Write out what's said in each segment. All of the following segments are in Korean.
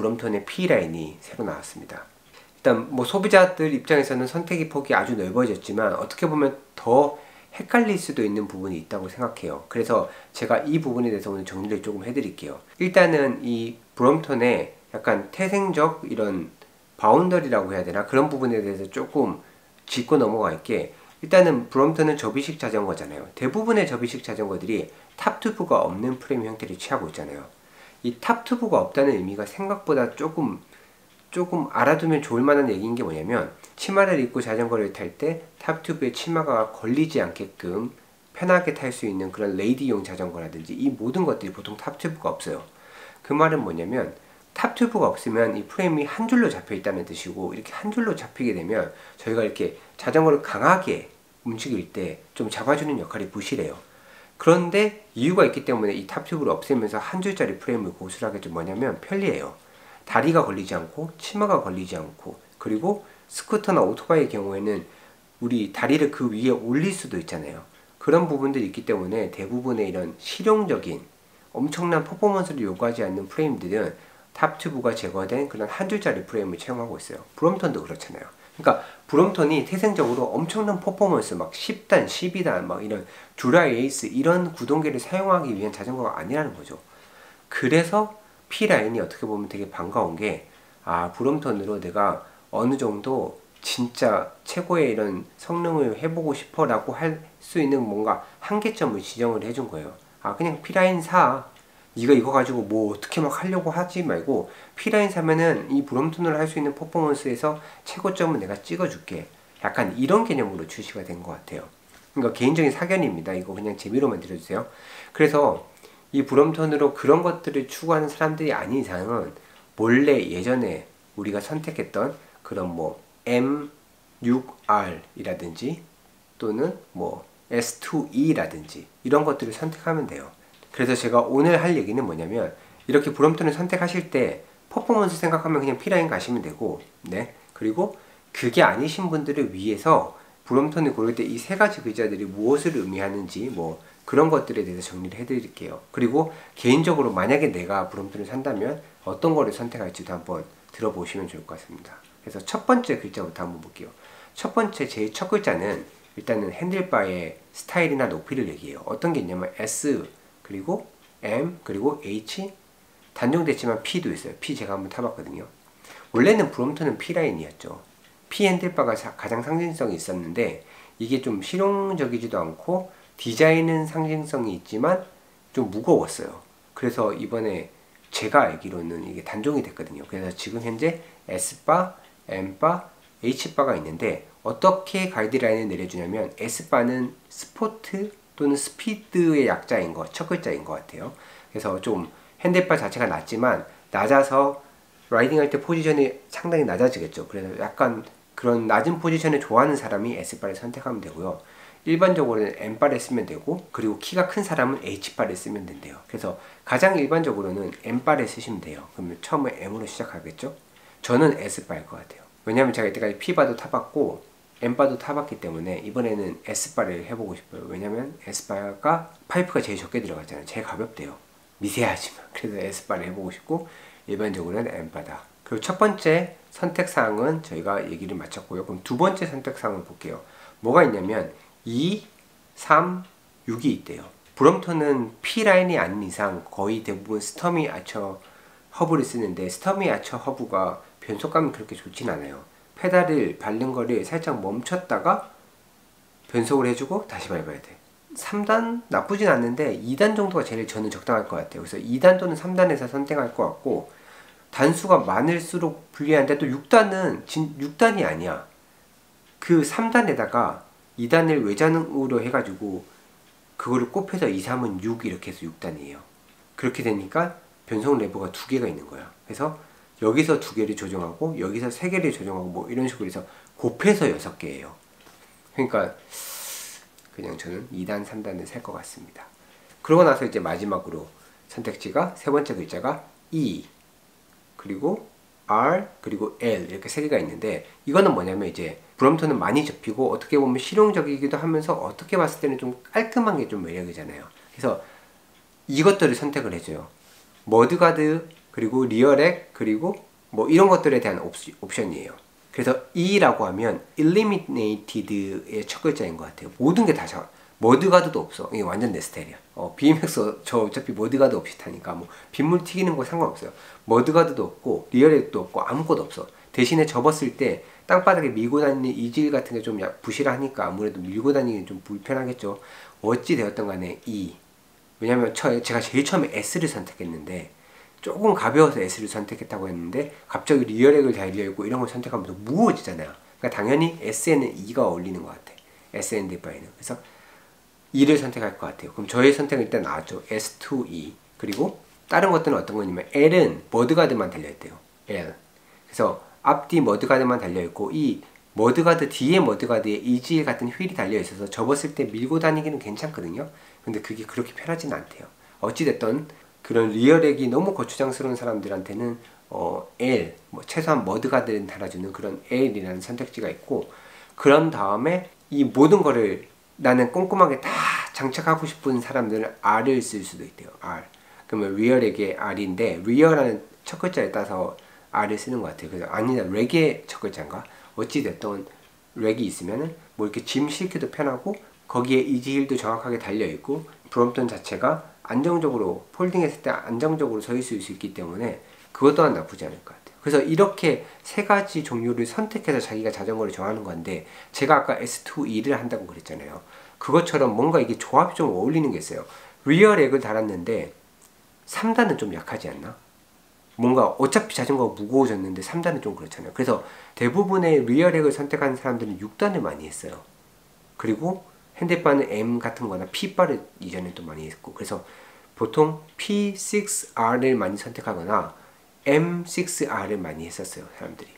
브롬톤의 P라인이 새로 나왔습니다. 일단 뭐 소비자들 입장에서는 선택의 폭이 아주 넓어졌지만 어떻게 보면 더 헷갈릴 수도 있는 부분이 있다고 생각해요. 그래서 제가 이 부분에 대해서 오늘 정리를 조금 해드릴게요. 일단은 이 브롬톤의 약간 태생적 이런 바운더리라고 해야 되나, 그런 부분에 대해서 조금 짚고 넘어갈게. 일단은 브롬톤은 접이식 자전거잖아요. 대부분의 접이식 자전거들이 탑튜브가 없는 프레임 형태를 취하고 있잖아요. 이 탑튜브가 없다는 의미가 생각보다 조금 알아두면 좋을 만한 얘기인 게 뭐냐면, 치마를 입고 자전거를 탈 때 탑튜브에 치마가 걸리지 않게끔 편하게 탈 수 있는 그런 레이디용 자전거라든지 이 모든 것들이 보통 탑튜브가 없어요. 그 말은 뭐냐면, 탑튜브가 없으면 이 프레임이 한 줄로 잡혀 있다는 뜻이고, 이렇게 한 줄로 잡히게 되면 저희가 이렇게 자전거를 강하게 움직일 때 좀 잡아주는 역할이 부실해요. 그런데 이유가 있기 때문에 이 탑튜브를 없애면서 한 줄짜리 프레임을 고수하게 좀 뭐냐면 편리해요. 다리가 걸리지 않고 치마가 걸리지 않고, 그리고 스쿠터나 오토바이의 경우에는 우리 다리를 그 위에 올릴 수도 있잖아요. 그런 부분들이 있기 때문에 대부분의 이런 실용적인 엄청난 퍼포먼스를 요구하지 않는 프레임들은 탑튜브가 제거된 그런 한 줄짜리 프레임을 채용하고 있어요. 브롬톤도 그렇잖아요. 그러니까 브롬톤이 태생적으로 엄청난 퍼포먼스, 막 10단, 12단, 막 이런 듀라이 에이스 이런 구동계를 사용하기 위한 자전거가 아니라는 거죠. 그래서 P라인이 어떻게 보면 되게 반가운 게, 브롬톤으로 내가 어느 정도 진짜 최고의 이런 성능을 해보고 싶어 라고 할 수 있는 뭔가 한계점을 지정을 해준 거예요. 그냥 P라인 사. 네가 이거 가지고 뭐 어떻게 막 하려고 하지 말고 P라인 사면은 이 브롬톤으로 할 수 있는 퍼포먼스에서 최고점은 내가 찍어줄게. 약간 이런 개념으로 출시가 된 것 같아요. 그러니까 개인적인 사견입니다. 이거 그냥 재미로만 들어주세요. 그래서 이 브롬톤으로 그런 것들을 추구하는 사람들이 아닌 이상은 몰래 예전에 우리가 선택했던 그런 뭐 M6R 이라든지 또는 뭐 S2E라든지 이런 것들을 선택하면 돼요. 그래서 제가 오늘 할 얘기는 뭐냐면, 이렇게 브롬톤을 선택하실 때 퍼포먼스 생각하면 그냥 P라인 가시면 되고, 그리고 그게 아니신 분들을 위해서 브롬톤을 고를 때 이 세 가지 글자들이 무엇을 의미하는지 뭐 그런 것들에 대해서 정리를 해드릴게요. 그리고 개인적으로 만약에 내가 브롬톤을 산다면 어떤 거를 선택할지도 한번 들어보시면 좋을 것 같습니다. 그래서 첫 번째 글자부터 한번 볼게요. 첫 번째, 제일 첫 글자는 일단은 핸들바의 스타일이나 높이를 얘기해요. 어떤 게 있냐면 S, 그리고 M, 그리고 H, 단종됐지만 P도 있어요. P 제가 한번 타봤거든요. 원래는 브롬톤은 P라인이었죠. P 핸들바가 가장 상징성이 있었는데, 이게 좀 실용적이지도 않고 디자인은 상징성이 있지만 좀 무거웠어요. 그래서 이번에 제가 알기로는 이게 단종이 됐거든요. 그래서 지금 현재 S바, M바, H바가 있는데, 어떻게 가이드라인을 내려주냐면 S바는 스포트 또는 스피드의 약자인 것, 첫 글자인 것 같아요. 그래서 좀 핸들바 자체가 낮지만 낮아서 라이딩할 때 포지션이 상당히 낮아지겠죠. 그래서 약간 그런 낮은 포지션을 좋아하는 사람이 S바를 선택하면 되고요. 일반적으로는 M바를 쓰면 되고, 그리고 키가 큰 사람은 H바를 쓰면 된대요. 그래서 가장 일반적으로는 M바를 쓰시면 돼요. 그러면 처음에 M으로 시작하겠죠. 저는 S바일 것 같아요. 왜냐면 제가 이때까지 P바도 타봤고 M바도 타봤기 때문에 이번에는 S바를 해보고 싶어요. 왜냐면 S바가 파이프가 제일 적게 들어갔잖아요. 제일 가볍대요. 미세하지만. 그래서 S바를 해보고 싶고, 일반적으로는 M바다. 그리고 첫 번째 선택사항은 저희가 얘기를 마쳤고요. 그럼 두 번째 선택사항을 볼게요. 뭐가 있냐면 2, 3, 6이 있대요. 브롬톤은 P라인이 아닌 이상 거의 대부분 스터미 아처 허브를 쓰는데, 스터미 아처 허브가 변속감이 그렇게 좋진 않아요. 페달을 밟는 거를 살짝 멈췄다가 변속을 해주고 다시 밟아야 돼. 3단 나쁘진 않는데 2단 정도가 제일 저는 적당할 것 같아요. 그래서 2단 또는 3단에서 선택할 것 같고, 단수가 많을수록 불리한데 또 6단은 6단이 아니야. 그 3단에다가 2단을 외장으로 해가지고 그거를 곱해서 2, 3은 6 이렇게 해서 6단이에요. 그렇게 되니까 변속 레버가 2개가 있는 거야. 그래서 여기서 2개를 조정하고 여기서 3개를 조정하고 뭐 이런 식으로 해서 곱해서 6개예요. 그러니까 그냥 저는 2단, 3단을 살 것 같습니다. 그러고 나서 이제 마지막으로 선택지가 세 번째 글자가 E 그리고 R 그리고 L 이렇게 3개가 있는데 이거는 뭐냐면 이제 브롬톤은 많이 접히고 어떻게 보면 실용적이기도 하면서 어떻게 봤을 때는 좀 깔끔한 게 좀 매력이잖아요. 그래서 이것들을 선택을 해줘요. 머드가드 그리고 리어렉 그리고 뭐 이런 것들에 대한 옵션이에요. 그래서 E라고 하면 Eliminated의 첫 글자인 것 같아요. 모든 게 다 머드가드도 없어. 이게 완전 내 스타일이야. BMX 저 어차피 머드가드 없이 타니까 뭐 빗물 튀기는 거 상관없어요. 머드가드도 없고 리어렉도 없고 아무것도 없어. 대신에 접었을 때 땅바닥에 밀고 다니는 이질 같은 게 좀 부실하니까 아무래도 밀고 다니기 좀 불편하겠죠. 어찌 되었던 간에 E. 왜냐면 제가 제일 처음에 S를 선택했는데 조금 가벼워서 S를 선택했다고 했는데 갑자기 리어렉을 달려있고 이런 걸 선택하면 더 무거워지잖아요. 그러니까 당연히 S에는 E가 어울리는 것 같아. S&D 바에는. 그래서 E를 선택할 것 같아요. 그럼 저의 선택은 일단 나왔죠. S2E. 그리고 다른 것들은 어떤 거냐면 L은 머드가드만 달려있대요. L. 그래서 앞뒤 머드가드만 달려있고 이 머드가드 뒤에 머드가드에 이질 같은 휠이 달려있어서 접었을 때 밀고 다니기는 괜찮거든요. 근데 그게 그렇게 편하진 않대요. 어찌됐든 그런 리어렉이 너무 거추장스러운 사람들한테는 L, 뭐 최소한 머드가드를 달아주는 그런 L이라는 선택지가 있고 그런 다음에 이 모든 거를 나는 꼼꼼하게 다 장착하고 싶은 사람들은 R을 쓸 수도 있대요. R. 그러면 리어렉의 R인데 리어라는 첫 글자에 따라서 R을 쓰는 것 같아요. 그래서 아니다 렉의 첫 글자인가? 어찌됐든 렉이 있으면은 뭐 이렇게 짐 싣기도 편하고 거기에 이지힐도 정확하게 달려있고 브롬톤 자체가 안정적으로 폴딩했을 때 안정적으로 서 있을 수 있기 때문에 그것 또한 나쁘지 않을 것 같아요. 그래서 이렇게 세 가지 종류를 선택해서 자기가 자전거를 정하는 건데 제가 아까 S2E를 한다고 그랬잖아요. 그것처럼 뭔가 이게 조합이 좀 어울리는 게 있어요. 리어렉을 달았는데 3단은 좀 약하지 않나? 뭔가 어차피 자전거가 무거워졌는데 3단은 좀 그렇잖아요. 그래서 대부분의 리어렉을 선택하는 사람들은 6단을 많이 했어요. 그리고 핸들바는 M 같은 거나 P바를 이전에 또 많이 했고 그래서 보통 P6R을 많이 선택하거나 M6R을 많이 했었어요 사람들이.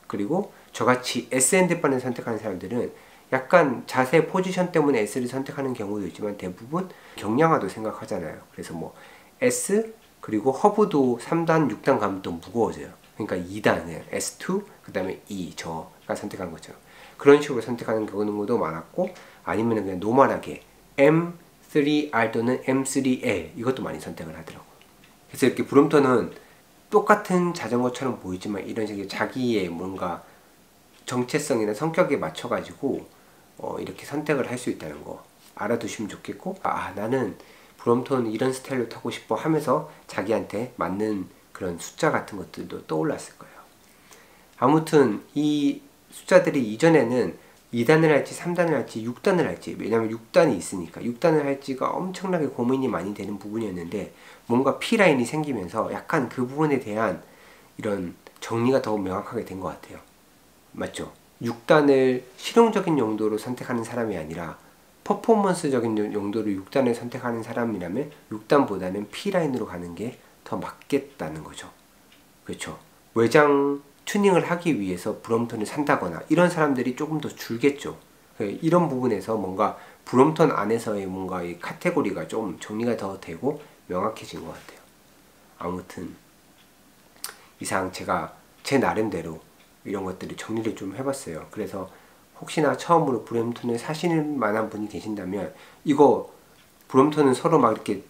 그리고 저같이 S&D바를 선택하는 사람들은 약간 자세 포지션 때문에 S를 선택하는 경우도 있지만 대부분 경량화도 생각하잖아요. 그래서 뭐 S 그리고 허브도 3단 6단 가면 또 무거워져요. 그러니까 2단은 S2 그 다음에 E 저가 선택한 것처럼 그런 식으로 선택하는 경우도 많았고 아니면 그냥 노멀하게 M3R 또는 M3L 이것도 많이 선택을 하더라고요. 그래서 이렇게 브롬톤은 똑같은 자전거처럼 보이지만 이런 식의 자기의 뭔가 정체성이나 성격에 맞춰가지고 이렇게 선택을 할 수 있다는 거 알아두시면 좋겠고 나는 브롬톤 이런 스타일로 타고 싶어 하면서 자기한테 맞는 그런 숫자 같은 것들도 떠올랐을 거예요. 아무튼 이 숫자들이 이전에는 2단을 할지 3단을 할지 6단을 할지 왜냐면 6단이 있으니까 6단을 할지가 엄청나게 고민이 많이 되는 부분이었는데 뭔가 P라인이 생기면서 약간 그 부분에 대한 이런 정리가 더 명확하게 된 것 같아요. 맞죠? 6단을 실용적인 용도로 선택하는 사람이 아니라 퍼포먼스적인 용도로 6단을 선택하는 사람이라면 6단보다는 P라인으로 가는 게 더 맞겠다는 거죠. 그렇죠? 외장 튜닝을 하기 위해서 브롬톤을 산다거나 이런 사람들이 조금 더 줄겠죠. 이런 부분에서 뭔가 브롬톤 안에서의 뭔가 이 카테고리가 좀 정리가 더 되고 명확해진 것 같아요. 아무튼 이상 제가 제 나름대로 이런 것들을 정리를 좀 해봤어요. 그래서 혹시나 처음으로 브롬톤을 사시는 만한 분이 계신다면 이거 브롬톤은 서로 막 이렇게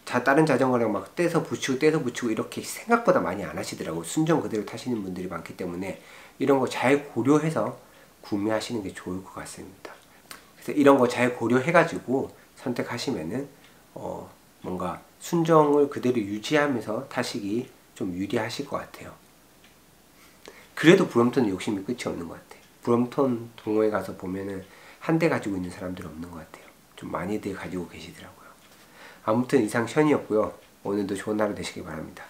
다른 자전거랑 막 떼서 붙이고 이렇게 생각보다 많이 안 하시더라고요. 순정 그대로 타시는 분들이 많기 때문에 이런 거 잘 고려해서 구매하시는 게 좋을 것 같습니다. 그래서 이런 거 잘 고려해가지고 선택하시면은 뭔가 순정을 그대로 유지하면서 타시기 좀 유리하실 것 같아요. 그래도 브롬톤은 욕심이 끝이 없는 것 같아요. 브롬톤 동호회 가서 보면은 한 대 가지고 있는 사람들은 없는 것 같아요. 좀 많이들 가지고 계시더라고요. 아무튼 이상 션이었고요. 오늘도 좋은 하루 되시길 바랍니다.